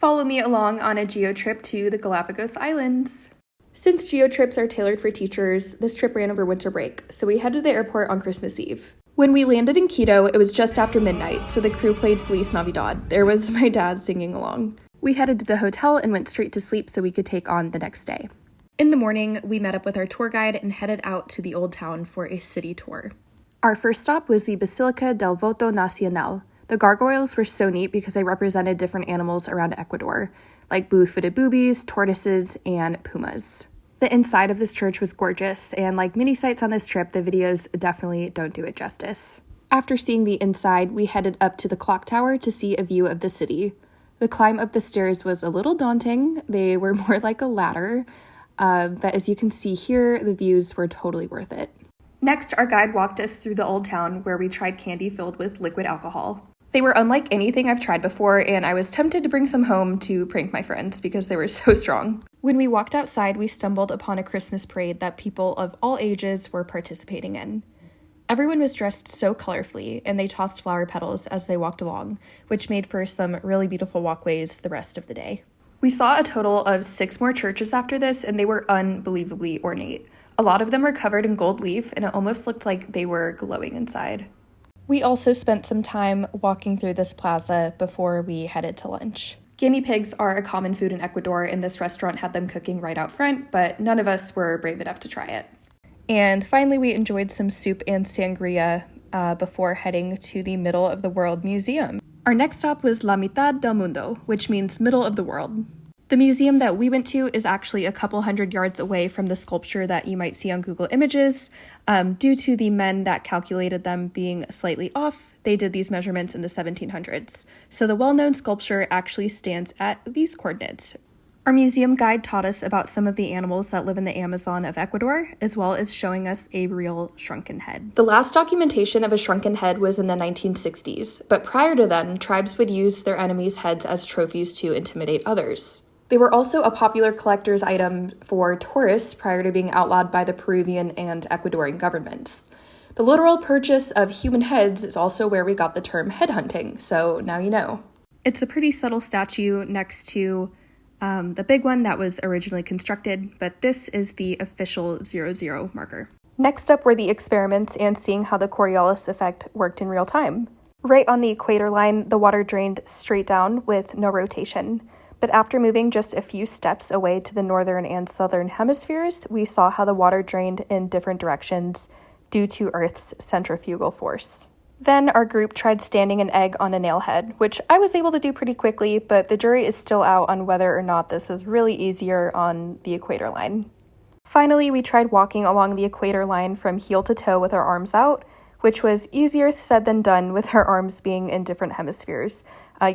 Follow me along on a GEO trip to the Galapagos Islands. Since GEO trips are tailored for teachers, this trip ran over winter break, so we headed to the airport on Christmas Eve. When we landed in Quito, it was just after midnight, so the crew played Feliz Navidad. There was my dad singing along. We headed to the hotel and went straight to sleep so we could take on the next day. In the morning, we met up with our tour guide and headed out to the old town for a city tour. Our first stop was the Basilica del Voto Nacional. The gargoyles were so neat because they represented different animals around Ecuador, like blue-footed boobies, tortoises, and pumas. The inside of this church was gorgeous, and like many sites on this trip, the videos definitely don't do it justice. After seeing the inside, we headed up to the clock tower to see a view of the city. The climb up the stairs was a little daunting. They were more like a ladder, but as you can see here, the views were totally worth it. Next, our guide walked us through the old town where we tried candy filled with liquid alcohol. They were unlike anything I've tried before, and I was tempted to bring some home to prank my friends because they were so strong. When we walked outside, we stumbled upon a Christmas parade that people of all ages were participating in. Everyone was dressed so colorfully, and they tossed flower petals as they walked along, which made for some really beautiful walkways the rest of the day. We saw a total of 6 more churches after this, and they were unbelievably ornate. A lot of them were covered in gold leaf, and it almost looked like they were glowing inside. We also spent some time walking through this plaza before we headed to lunch. Guinea pigs are a common food in Ecuador, and this restaurant had them cooking right out front, but none of us were brave enough to try it. And finally, we enjoyed some soup and sangria before heading to the Middle of the World Museum. Our next stop was La Mitad del Mundo, which means middle of the world. The museum that we went to is actually a couple hundred yards away from the sculpture that you might see on Google Images. Due to the men that calculated them being slightly off, they did these measurements in the 1700s. So the well-known sculpture actually stands at these coordinates. Our museum guide taught us about some of the animals that live in the Amazon of Ecuador, as well as showing us a real shrunken head. The last documentation of a shrunken head was in the 1960s, but prior to then, tribes would use their enemies' heads as trophies to intimidate others. They were also a popular collector's item for tourists prior to being outlawed by the Peruvian and Ecuadorian governments. The literal purchase of human heads is also where we got the term headhunting, so now you know. It's a pretty subtle statue next to the big one that was originally constructed, but this is the official 00 marker. Next up were the experiments and seeing how the Coriolis effect worked in real time. Right on the equator line, the water drained straight down with no rotation. But after moving just a few steps away to the northern and southern hemispheres, we saw how the water drained in different directions due to Earth's centrifugal force. Then our group tried standing an egg on a nail head, which I was able to do pretty quickly, but the jury is still out on whether or not this is really easier on the equator line. Finally, we tried walking along the equator line from heel to toe with our arms out, which was easier said than done with our arms being in different hemispheres.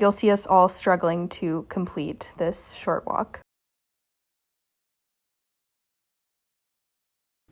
You'll see us all struggling to complete this short walk.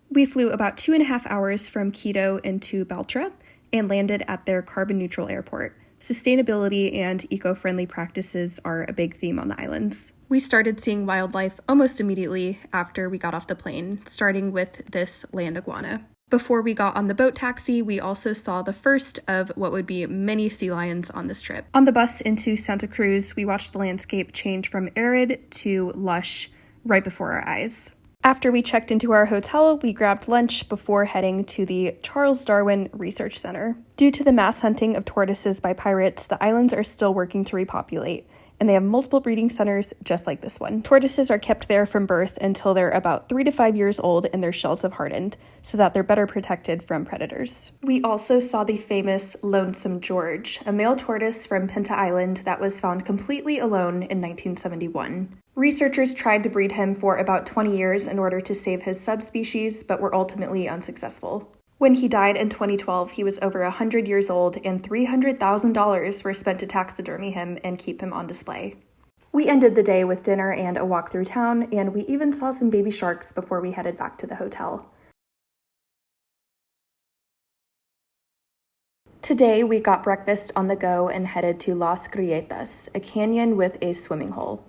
We flew about 2.5 hours from Quito into Baltra and landed at their carbon-neutral airport. Sustainability and eco-friendly practices are a big theme on the islands. We started seeing wildlife almost immediately after we got off the plane, starting with this land iguana. Before we got on the boat taxi, we also saw the first of what would be many sea lions on this trip. On the bus into Santa Cruz, we watched the landscape change from arid to lush right before our eyes. After we checked into our hotel, we grabbed lunch before heading to the Charles Darwin Research Center. Due to the mass hunting of tortoises by pirates, the islands are still working to repopulate, and they have multiple breeding centers just like this one. Tortoises are kept there from birth until they're about 3 to 5 years old and their shells have hardened, so that they're better protected from predators. We also saw the famous Lonesome George, a male tortoise from Pinta Island that was found completely alone in 1971. Researchers tried to breed him for about 20 years in order to save his subspecies, but were ultimately unsuccessful. When he died in 2012, he was over 100 years old, and $300,000 were spent to taxidermy him and keep him on display. We ended the day with dinner and a walk through town, and we even saw some baby sharks before we headed back to the hotel. Today, we got breakfast on the go and headed to Las Grietas, a canyon with a swimming hole.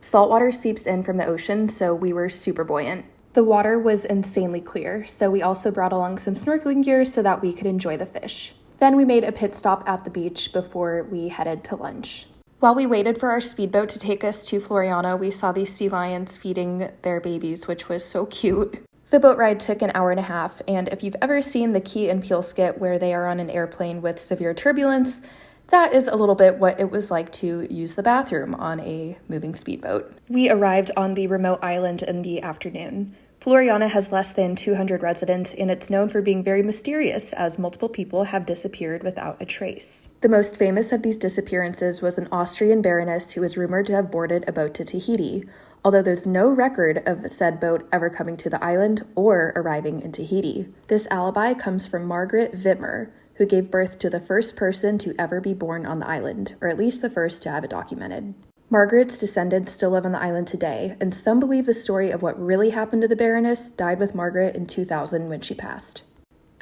Saltwater seeps in from the ocean, so we were super buoyant. The water was insanely clear, so we also brought along some snorkeling gear so that we could enjoy the fish. Then we made a pit stop at the beach before we headed to lunch. While we waited for our speedboat to take us to Floriana, we saw these sea lions feeding their babies, which was so cute. The boat ride took an hour and a half, and if you've ever seen the Key and Peele skit where they are on an airplane with severe turbulence, that is a little bit what it was like to use the bathroom on a moving speedboat. We arrived on the remote island in the afternoon. Floriana has less than 200 residents, and it's known for being very mysterious, as multiple people have disappeared without a trace. The most famous of these disappearances was an Austrian baroness who was rumored to have boarded a boat to Tahiti, although there's no record of said boat ever coming to the island or arriving in Tahiti. This alibi comes from Margaret Wittmer, who gave birth to the first person to ever be born on the island, or at least the first to have it documented. Margaret's descendants still live on the island today, and some believe the story of what really happened to the Baroness died with Margaret in 2000 when she passed.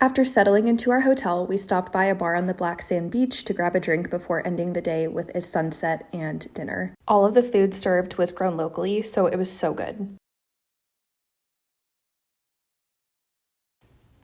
After settling into our hotel, we stopped by a bar on the black sand beach to grab a drink before ending the day with a sunset and dinner. All of the food served was grown locally, so it was so good.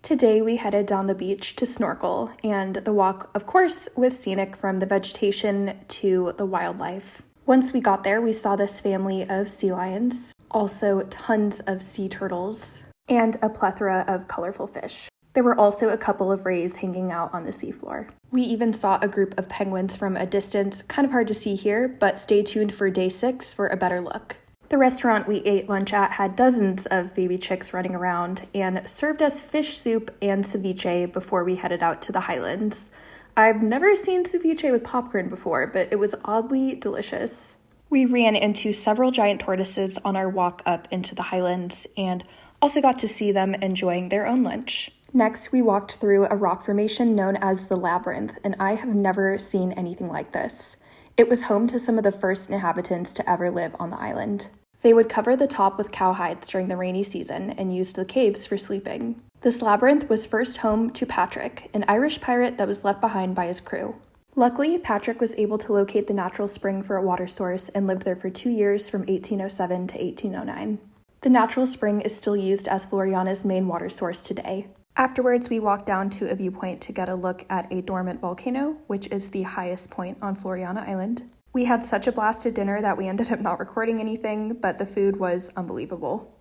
Today we headed down the beach to snorkel, and the walk, of course, was scenic from the vegetation to the wildlife. Once we got there, we saw this family of sea lions, also tons of sea turtles, and a plethora of colorful fish. There were also a couple of rays hanging out on the seafloor. We even saw a group of penguins from a distance, kind of hard to see here, but stay tuned for day 6 for a better look. The restaurant we ate lunch at had dozens of baby chicks running around and served us fish soup and ceviche before we headed out to the highlands. I've never seen ceviche with popcorn before, but it was oddly delicious. We ran into several giant tortoises on our walk up into the highlands and also got to see them enjoying their own lunch. Next, we walked through a rock formation known as the Labyrinth, and I have never seen anything like this. It was home to some of the first inhabitants to ever live on the island. They would cover the top with cowhides during the rainy season and used the caves for sleeping. This labyrinth was first home to Patrick, an Irish pirate that was left behind by his crew. Luckily, Patrick was able to locate the natural spring for a water source and lived there for 2 years from 1807 to 1809. The natural spring is still used as Floriana's main water source today. Afterwards, we walked down to a viewpoint to get a look at a dormant volcano, which is the highest point on Floriana Island. We had such a blast at dinner that we ended up not recording anything, but the food was unbelievable.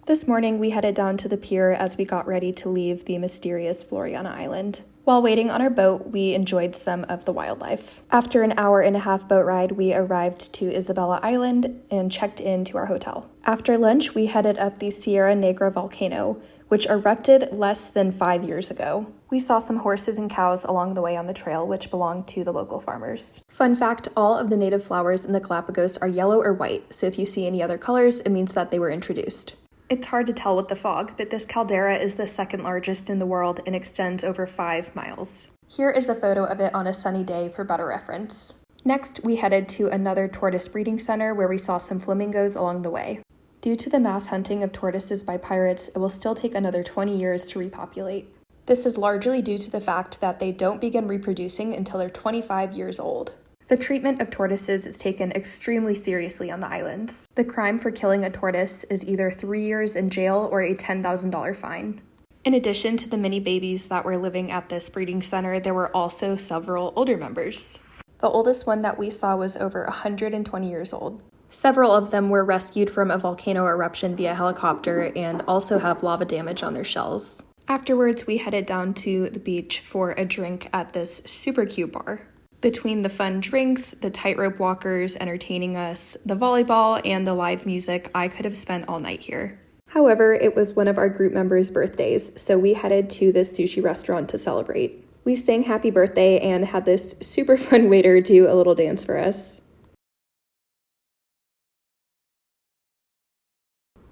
This morning, we headed down to the pier as we got ready to leave the mysterious Floriana Island. While waiting on our boat, we enjoyed some of the wildlife. After an hour-and-a-half boat ride, we arrived to Isabella Island and checked into our hotel. After lunch, we headed up the Sierra Negra volcano, which erupted less than 5 years ago. We saw some horses and cows along the way on the trail, which belonged to the local farmers. Fun fact, all of the native flowers in the Galapagos are yellow or white, so if you see any other colors, it means that they were introduced. It's hard to tell with the fog, but this caldera is the second largest in the world and extends over 5 miles. Here is a photo of it on a sunny day for better reference. Next, we headed to another tortoise breeding center where we saw some flamingos along the way. Due to the mass hunting of tortoises by pirates, it will still take another 20 years to repopulate. This is largely due to the fact that they don't begin reproducing until they're 25 years old. The treatment of tortoises is taken extremely seriously on the islands. The crime for killing a tortoise is either 3 years in jail or a $10,000 fine. In addition to the many babies that were living at this breeding center, there were also several older members. The oldest one that we saw was over 120 years old. Several of them were rescued from a volcano eruption via helicopter and also have lava damage on their shells. Afterwards, we headed down to the beach for a drink at this super cute bar. Between the fun drinks, the tightrope walkers entertaining us, the volleyball, and the live music, I could have spent all night here. However, it was one of our group members' birthdays, so we headed to this sushi restaurant to celebrate. We sang happy birthday and had this super fun waiter do a little dance for us.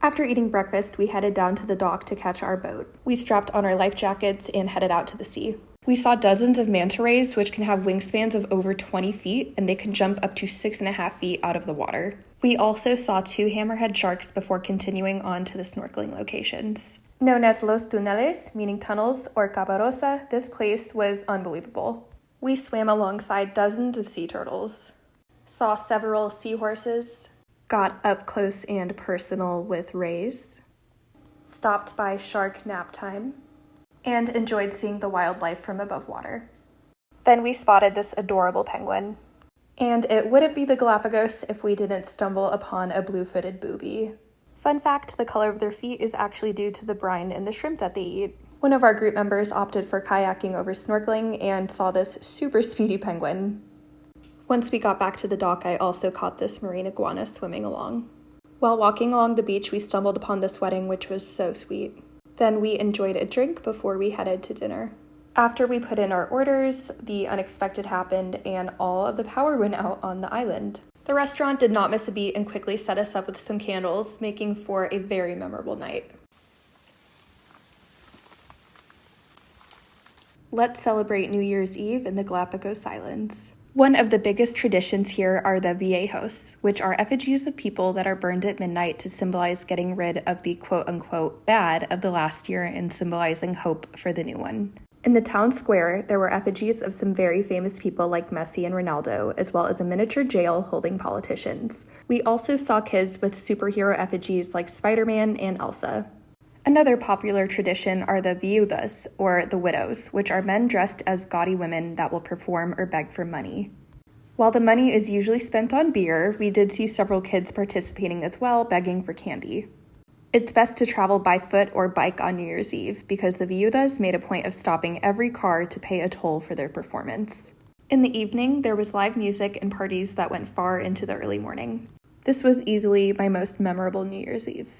After eating breakfast, we headed down to the dock to catch our boat. We strapped on our life jackets and headed out to the sea. We saw dozens of manta rays, which can have wingspans of over 20 feet, and they can jump up to 6.5 feet out of the water. We also saw 2 hammerhead sharks before continuing on to the snorkeling locations. Known as Los Túneles, meaning tunnels, or Caparosa, this place was unbelievable. We swam alongside dozens of sea turtles, saw several seahorses, got up close and personal with rays, stopped by shark nap time, and enjoyed seeing the wildlife from above water. Then we spotted this adorable penguin. And it wouldn't be the Galapagos if we didn't stumble upon a blue-footed booby. Fun fact, the color of their feet is actually due to the brine in the shrimp that they eat. One of our group members opted for kayaking over snorkeling and saw this super speedy penguin. Once we got back to the dock, I also caught this marine iguana swimming along. While walking along the beach, we stumbled upon this wedding, which was so sweet. Then we enjoyed a drink before we headed to dinner. After we put in our orders, the unexpected happened and all of the power went out on the island. The restaurant did not miss a beat and quickly set us up with some candles, making for a very memorable night. Let's celebrate New Year's Eve in the Galapagos Islands. One of the biggest traditions here are the viejos, which are effigies of people that are burned at midnight to symbolize getting rid of the quote-unquote bad of the last year and symbolizing hope for the new one. In the town square, there were effigies of some very famous people like Messi and Ronaldo, as well as a miniature jail holding politicians. We also saw kids with superhero effigies like Spider-Man and Elsa. Another popular tradition are the viudas, or the widows, which are men dressed as gaudy women that will perform or beg for money. While the money is usually spent on beer, we did see several kids participating as well, begging for candy. It's best to travel by foot or bike on New Year's Eve because the viudas made a point of stopping every car to pay a toll for their performance. In the evening, there was live music and parties that went far into the early morning. This was easily my most memorable New Year's Eve.